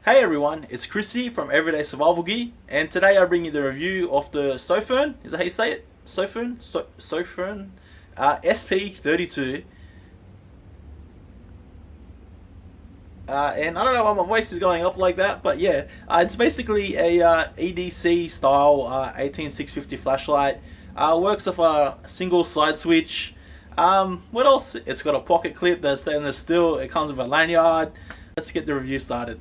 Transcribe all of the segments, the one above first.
Hey everyone, it's Chrissy from Everyday Survival Gear, and today I bring you the review of the Sofirn, is that how you say it? Sofirn SP32. And I don't know why my voice is going up like that, but yeah, it's basically a EDC style 18650 flashlight. Works off a single side switch. What else? It's got a pocket clip that's stainless steel. It comes with a lanyard. Let's get the review started.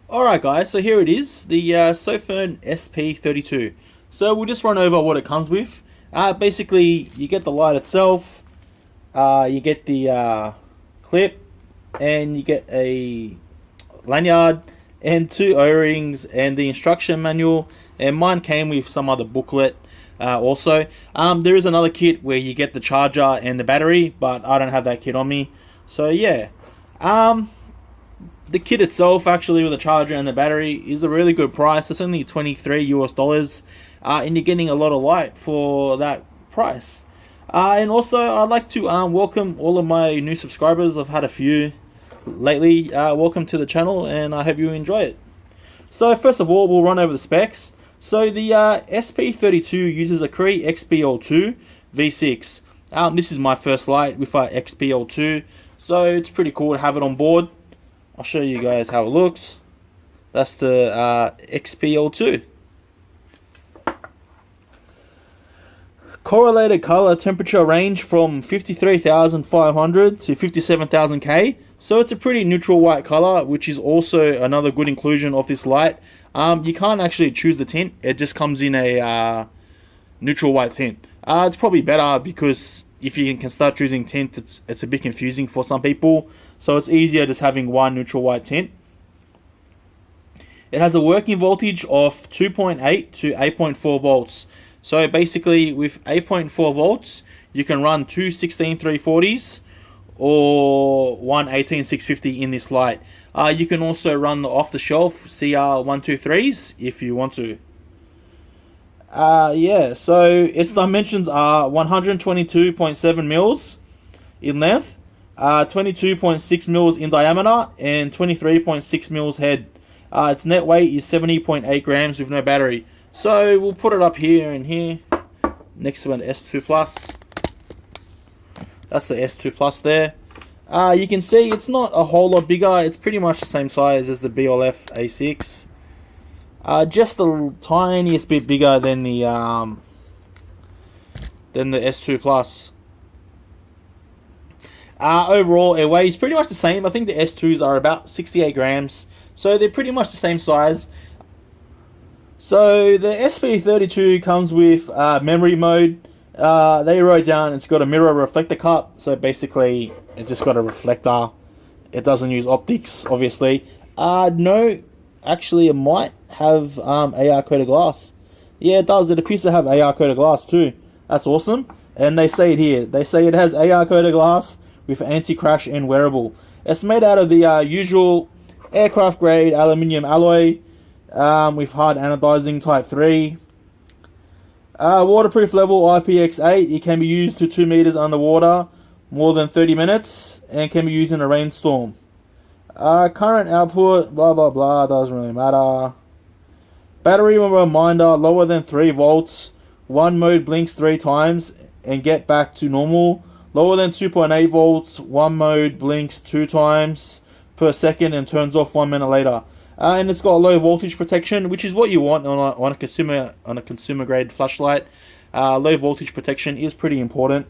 Alright guys, so here it is, the Sofirn SP32. So we'll just run over what it comes with. Basically, you get the light itself, you get the clip, and you get a lanyard, and two O-rings, and the instruction manual, and mine came with some other booklet also. There is another kit where you get the charger and the battery, but I don't have that kit on me. So yeah. The kit itself, actually, with the charger and the battery, is a really good price. It's only $23 US, and you're getting a lot of light for that price. And also, I'd like to welcome all of my new subscribers. I've had a few lately. Welcome to the channel, and I hope you enjoy it. So, first of all, we'll run over the specs. So, the SP32 uses a Cree XPL2 V6. This is my first light with XPL2, so it's pretty cool to have it on board. I'll show you guys how it looks. That's the XPL2. Correlated color temperature range from 53,500 to 57,000 K. So it's a pretty neutral white color, which is also another good inclusion of this light. You can't actually choose the tint. It just comes in a neutral white tint. It's probably better because if you can start choosing tint, it's a bit confusing for some people. So it's easier just having one neutral white tint. It has a working voltage of 2.8 to 8.4 volts. So basically with 8.4 volts, you can run two 16340s or one 18650 in this light. You can also run the off-the-shelf CR123s if you want to. Yeah, so its dimensions are 122.7 mils in length, 22.6 mils in diameter, and 23.6 mils head. Its net weight is 70.8 grams with no battery. So we'll put it up here and here next to an S2 Plus. That's the S2 Plus there. You can see it's not a whole lot bigger. It's pretty much the same size as the BLF A6. Just the tiniest bit bigger than the S2 Plus. Overall, it weighs pretty much the same. I think the S2s are about 68 grams, so they're pretty much the same size. So the SP32 comes with memory mode. They wrote down it's got a mirror reflector cup, so basically it just got a reflector. It doesn't use optics, obviously. No, actually it might have AR coated glass. Yeah, it does. It appears to have AR coated glass too. That's awesome. And they say it here. They say it has AR coated glass with anti-crash and wearable. It's made out of the usual aircraft grade aluminium alloy with hard anodizing type 3. Waterproof level IPX8. It can be used to 2 meters underwater, more than 30 minutes, and can be used in a rainstorm. Current output, blah blah blah, doesn't really matter. Battery reminder, lower than 3 volts. One mode blinks 3 times and get back to normal. Lower than 2.8 volts, one mode blinks 2 times per second and turns off 1 minute later. And it's got low voltage protection, which is what you want on a consumer grade flashlight. Low voltage protection is pretty important.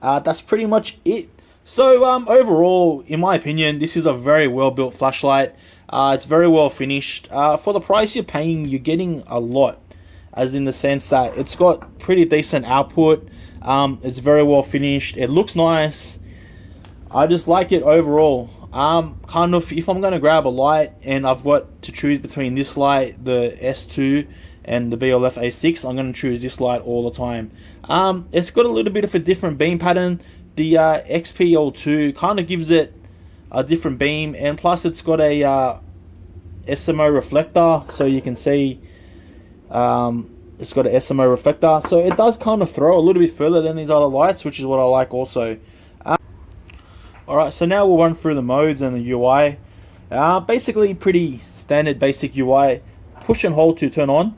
That's pretty much it. So overall, in my opinion, this is a very well built flashlight. It's very well finished. For the price you're paying, you're getting a lot, as in the sense that it's got pretty decent output. It's very well finished. It looks nice. I just like it overall. Kind of, if I'm going to grab a light and I've got to choose between this light, the S2, and the BLF A6, I'm going to choose this light all the time. It's got a little bit of a different beam pattern. The XPL2 kind of gives it a different beam, and plus it's got a SMO reflector, so you can see it's got an SMO reflector, so it does kind of throw a little bit further than these other lights, which is what I like also. Alright, so now we'll run through the modes and the UI. Basically pretty standard basic UI. Push and hold to turn on.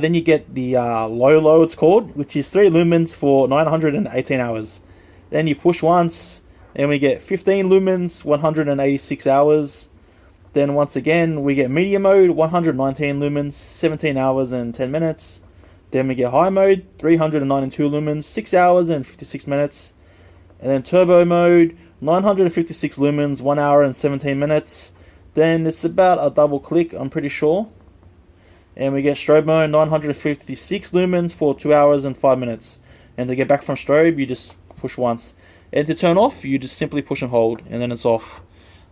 Then you get the low it's called, which is 3 lumens for 918 hours. Then you push once, and we get 15 lumens, 186 hours. Then once again, we get medium mode, 119 lumens, 17 hours and 10 minutes. Then we get high mode, 392 lumens, 6 hours and 56 minutes. And then turbo mode, 956 lumens, 1 hour and 17 minutes. Then it's about a double click, I'm pretty sure. And we get strobe mode, 956 lumens for 2 hours and 5 minutes. And to get back from strobe, you just push once. And to turn off, you just simply push and hold, and then it's off.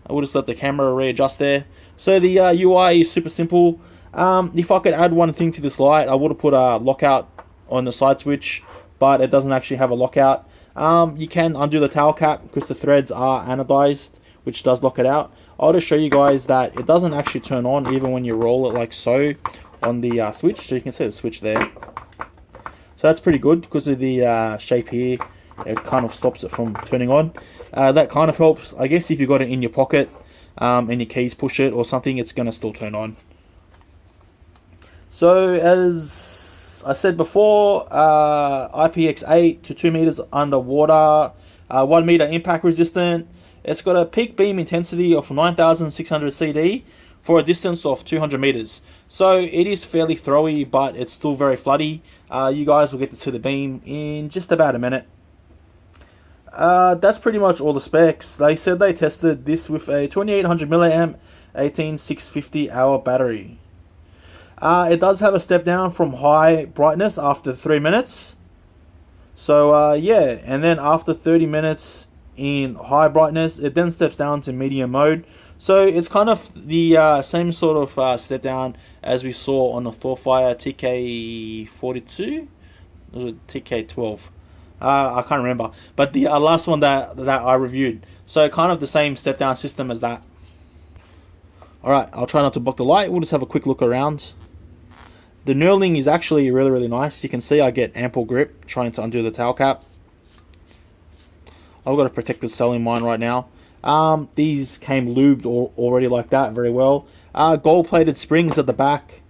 I will just let the camera readjust there. So the UI is super simple. If I could add one thing to this light, I would have put a lockout on the side switch, but it doesn't actually have a lockout. You can undo the towel cap because the threads are anodized, which does lock it out. I'll just show you guys that it doesn't actually turn on even when you roll it like so on the switch. So you can see the switch there. So that's pretty good because of the shape here. It kind of stops it from turning on. That kind of helps, I guess, if you got it in your pocket and your keys push it or something, it's going to still turn on. So as I said before, IPX8 to 2 meters underwater, 1 meter impact resistant. It's got a peak beam intensity of 9600 CD for a distance of 200 meters. So it is fairly throwy, but it's still very floody. You guys will get to see the beam in just about a minute. That's pretty much all the specs. They said they tested this with a 2800 milliamp 18650 hour battery. It does have a step down from high brightness after 3 minutes. So yeah, and then after 30 minutes in high brightness, it then steps down to medium mode. So it's kind of the same sort of step down as we saw on the Thorfire TK42, or TK12. I can't remember, but the last one that I reviewed. So kind of the same step down system as that. Alright, I'll try not to block the light. We'll just have a quick look around. The knurling is actually really nice. You can see I get ample grip trying to undo the towel cap. I've got a protected cell in mine right now. These came lubed already like that, very well. Gold plated springs at the back.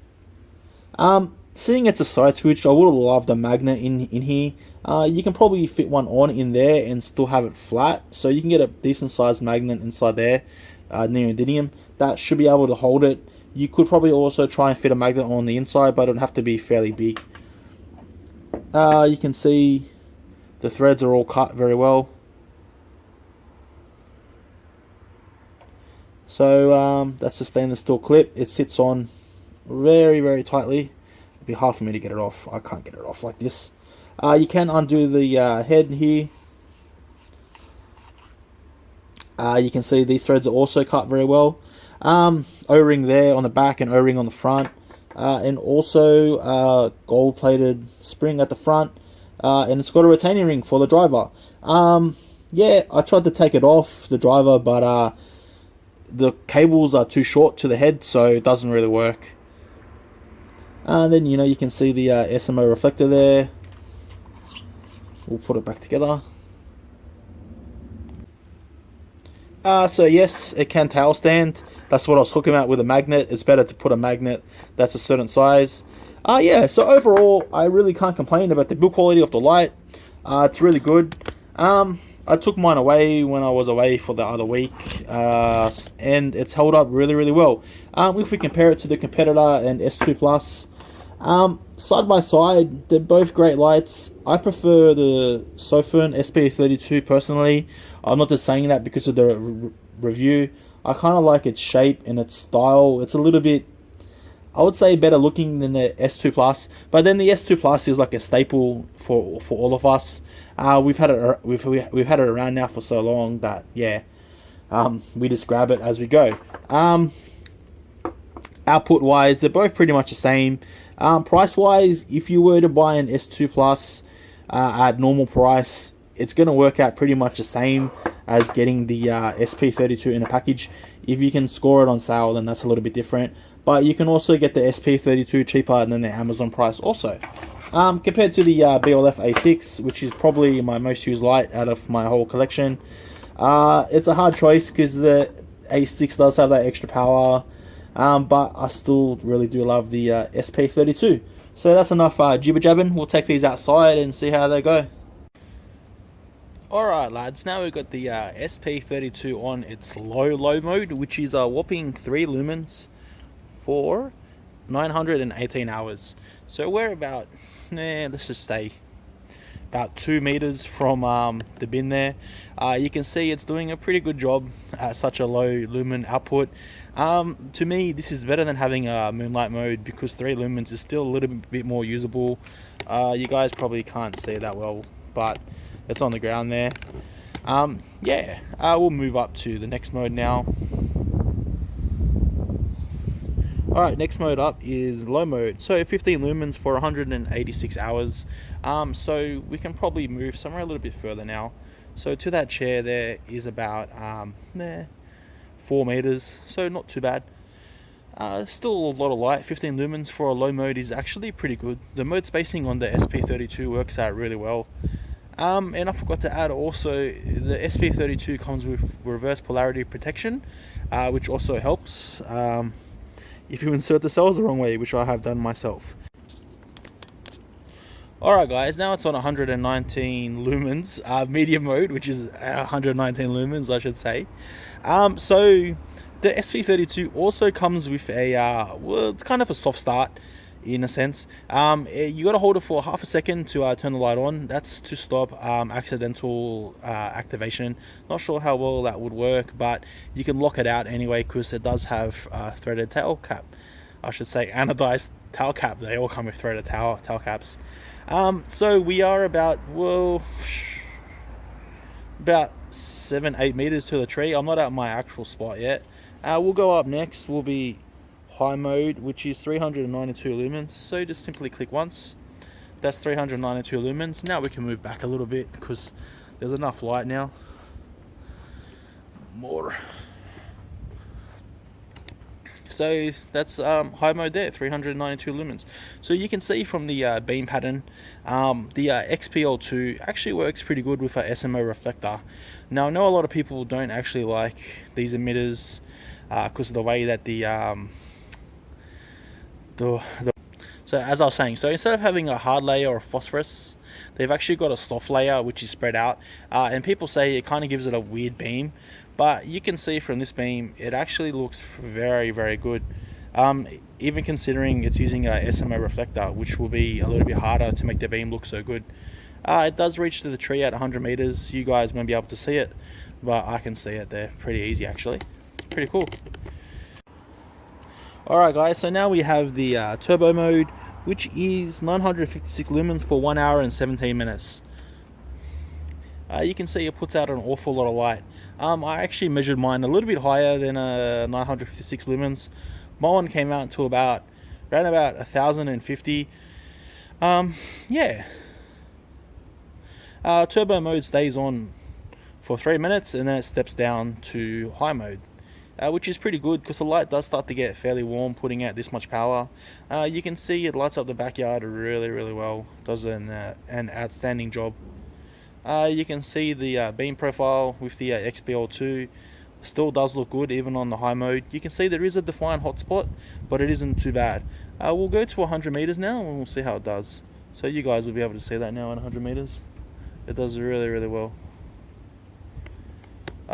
Seeing it's a side switch, I would have loved a magnet in here. You can probably fit one on in there and still have it flat. So you can get a decent sized magnet inside there, neodymium. That should be able to hold it. You could probably also try and fit a magnet on the inside, but it would have to be fairly big. You can see the threads are all cut very well. So that's the stainless steel clip. It sits on very tightly. It'd be hard for me to get it off. I can't get it off like this. You can undo the head here. You can see these threads are also cut very well. O-ring there on the back and O-ring on the front. And also gold plated spring at the front. And it's got a retaining ring for the driver. Yeah, I tried to take it off the driver, but the cables are too short to the head, so it doesn't really work. And then, you can see the SMO reflector there. We'll put it back together. So yes, it can tail stand. That's what I was talking about with a magnet. It's better to put a magnet that's a certain size. Yeah, so overall, I really can't complain about the build quality of the light. It's really good. I took mine away when I was away for the other week, and it's held up really well. If we compare it to the competitor and S2 Plus, side by side, they're both great lights. I prefer the Sofirn SP32 personally. I'm not just saying that because of the review. I kind of like its shape and its style. It's a little bit, I would say, better looking than the S2 Plus, but then the S2 Plus is like a staple for all of us. We've had it we've had it around now for so long that yeah, we just grab it as we go. Output wise, they're both pretty much the same. Price wise, if you were to buy an S2 Plus at normal price, it's going to work out pretty much the same as getting the SP32 in a package. If you can score it on sale, then that's a little bit different. But you can also get the SP32 cheaper than the Amazon price also. Compared to the BLF A6, which is probably my most used light out of my whole collection, It's a hard choice because the A6 does have that extra power, but I still really do love the SP32. So that's enough jibber jabbing. We'll take these outside and see how they go. Alright lads, now we've got the SP32 on its low mode, which is a whopping 3 lumens for 918 hours. So we're about, let's just say, about 2 meters from the bin there. You can see it's doing a pretty good job at such a low lumen output. To me, this is better than having a moonlight mode because 3 lumens is still a little bit more usable. You guys probably can't see that well, but it's on the ground there. Yeah, we'll move up to the next mode now. Alright, next mode up is low mode. So 15 lumens for 186 hours. So we can probably move somewhere a little bit further now. So to that chair there is about 4 meters, so not too bad. Still a lot of light. 15 lumens for a low mode is actually pretty good. The mode spacing on the SP32 works out really well. And I forgot to add also, the SP32 comes with reverse polarity protection, which also helps if you insert the cells the wrong way, which I have done myself. Alright guys, now it's on 119 lumens, medium mode, which is 119 lumens I should say. So the SP32 also comes with a, well, it's kind of a soft start in a sense. You got to hold it for half a second to turn the light on. That's to stop accidental activation. Not sure how well that would work, but you can lock it out anyway because it does have a threaded tail cap. I should say anodized tail cap. They all come with threaded tail caps. So we are about, well, about 7-8 meters to the tree. I'm not at my actual spot yet. We'll go up next. We'll be high mode, which is 392 lumens. So just simply click once. That's 392 lumens. Now we can move back a little bit because there's enough light now. More. So that's high mode there, 392 lumens. So you can see from the beam pattern, the XPL2 actually works pretty good with a SMO reflector. Now I know a lot of people don't actually like these emitters because of the way that so as I was saying, so instead of having a hard layer or a phosphorus, they've actually got a soft layer which is spread out, and people say it kind of gives it a weird beam, but you can see from this beam it actually looks very good, even considering it's using a SMO reflector, which will be a little bit harder to make the beam look so good. It does reach to the tree at 100 meters. You guys won't be able to see it, but I can see it there pretty easy actually. Pretty cool. Alright guys, so now we have the turbo mode, which is 956 lumens for 1 hour and 17 minutes. You can see it puts out an awful lot of light. I actually measured mine a little bit higher than 956 lumens. My one came out to around about 1050. Yeah. Turbo mode stays on for 3 minutes and then it steps down to high mode. Which is pretty good because the light does start to get fairly warm putting out this much power. You can see it lights up the backyard really well. Does an outstanding job. You can see the beam profile with the XPL2 still does look good even on the high mode. You can see there is a defined hotspot, but it isn't too bad. We'll go to 100 meters now and we'll see how it does. So you guys will be able to see that now at 100 meters. It does really well.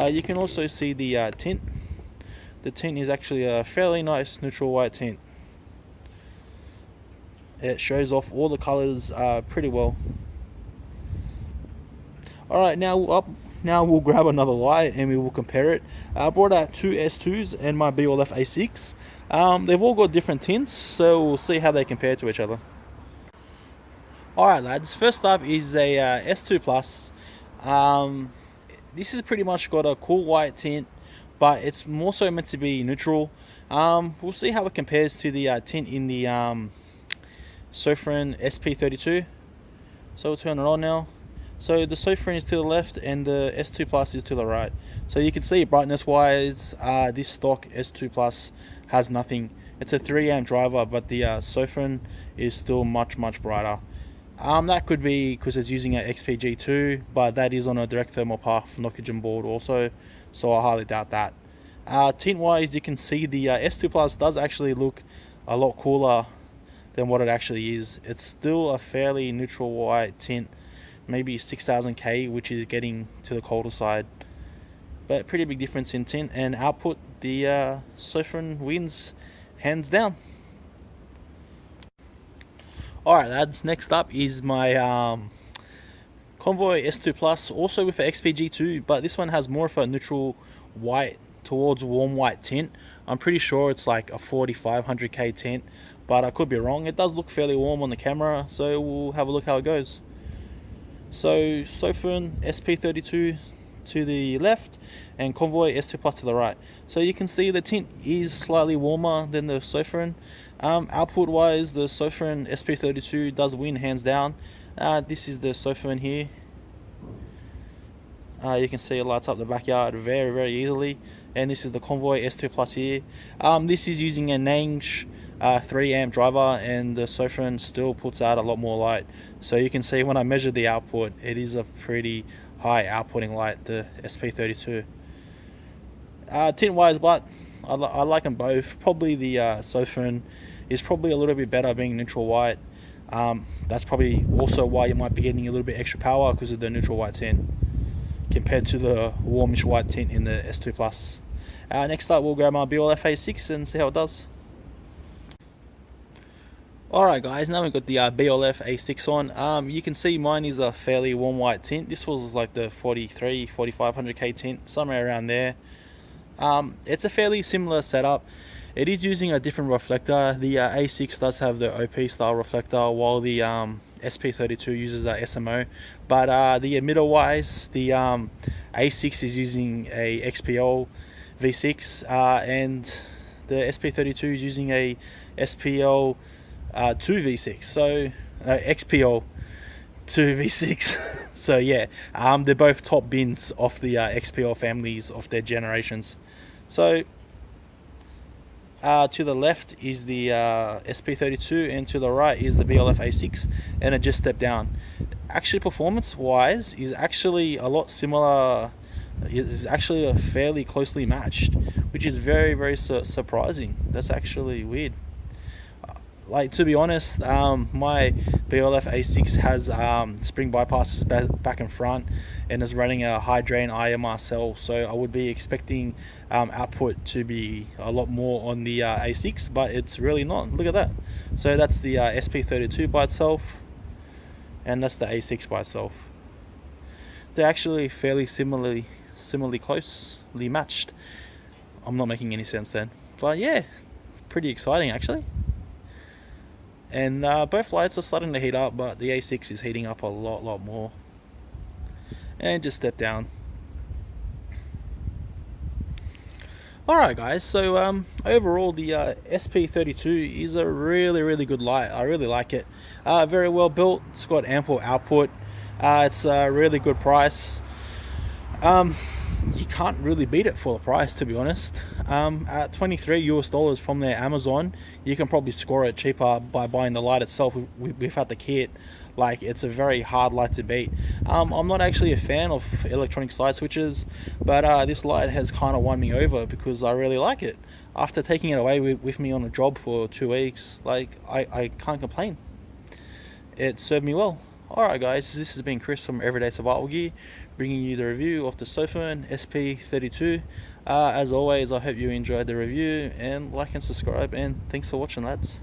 You can also see the tint. The tint is actually a fairly nice neutral white tint. It shows off all the colors pretty well. Alright, now we'll grab another light and we will compare it. I brought out two S2s and my BLF A6. They've all got different tints, so we'll see how they compare to each other. Alright lads, first up is a S2 Plus. This has pretty much got a cool white tint, but it's more so meant to be neutral. We'll see how it compares to the tint in the Sofirn SP32. So we'll turn it on now. So the Sofirn is to the left and the S2 Plus is to the right. So you can see brightness wise, this stock S2 Plus has nothing. It's a 3 amp driver, but the Sofirn is still much brighter. That could be because it's using an XPG2, but that is on a direct thermal path oxygen board also, so I highly doubt that. Tint wise, you can see the S2 Plus does actually look a lot cooler than what it actually is. It's still a fairly neutral white tint, maybe 6000K, which is getting to the colder side, but pretty big difference in tint and output. The Sofirn wins hands down. Alright lads, next up is my Convoy S2 Plus, also with an XPG2, but this one has more of a neutral white towards warm white tint. I'm pretty sure it's like a 4500K tint, but I could be wrong. It does look fairly warm on the camera, so we'll have a look how it goes. So Sofirn SP32 to the left and Convoy S2 Plus to the right. So you can see the tint is slightly warmer than the Sofirn. Output wise, the Sofirn SP32 does win hands down. This is the Sofirn here. You can see it lights up the backyard very easily, and this is the Convoy S2 Plus here. This is using a Nange 3 amp driver, and the Sofirn still puts out a lot more light. So you can see when I measure the output, it is a pretty high outputting light, the SP32. Tint wise, but I like them both. Probably the Sofirn is probably a little bit better being neutral white. That's probably also why you might be getting a little bit extra power, because of the neutral white tint compared to the warmish white tint in the S2 Plus. Next up, we'll grab my BLF A6 and see how it does. Alright guys, now we've got the BLF A6 on. You can see mine is a fairly warm white tint. This was like the 4500K tint, somewhere around there. It's a fairly similar setup. It is using a different reflector. The A6 does have the OP style reflector, while the SP32 uses a SMO. But the emitter wise, the A6 is using a XPL V6, and the SP32 is using a SPL 2 V6, so XPL 2 V6. So yeah, they're both top bins of the XPL families of their generations. So to the left is the SP32 and to the right is the BLF A6, and it just stepped down. Actually, performance wise is actually a lot similar. Is actually a fairly closely matched, which is very surprising. That's actually weird. Like, to be honest, my BLF A6 has spring bypasses back and front, and is running a high drain IMR cell, so I would be expecting output to be a lot more on the A6, but it's really not. Look at that. So that's the SP32 by itself, and that's the A6 by itself. They're actually fairly similarly closely matched. I'm not making any sense then, but yeah, pretty exciting actually. And both lights are starting to heat up, but the A6 is heating up a lot more. And just step down. Alright guys, so overall the SP32 is a really good light. I really like it. Very well built, it's got ample output. It's a really good price. You can't really beat it for the price, to be honest. At $23 from their Amazon, you can probably score it cheaper by buying the light itself without the kit. Like, it's a very hard light to beat. I'm not actually a fan of electronic side switches, but this light has kind of won me over because I really like it. After taking it away with me on a job for 2 weeks, like, I can't complain. It served me well. Alright guys, this has been Chris from Everyday Survival Gear, bringing you the review of the Sofirn SP32. As always, I hope you enjoyed the review, and like and subscribe, and thanks for watching lads.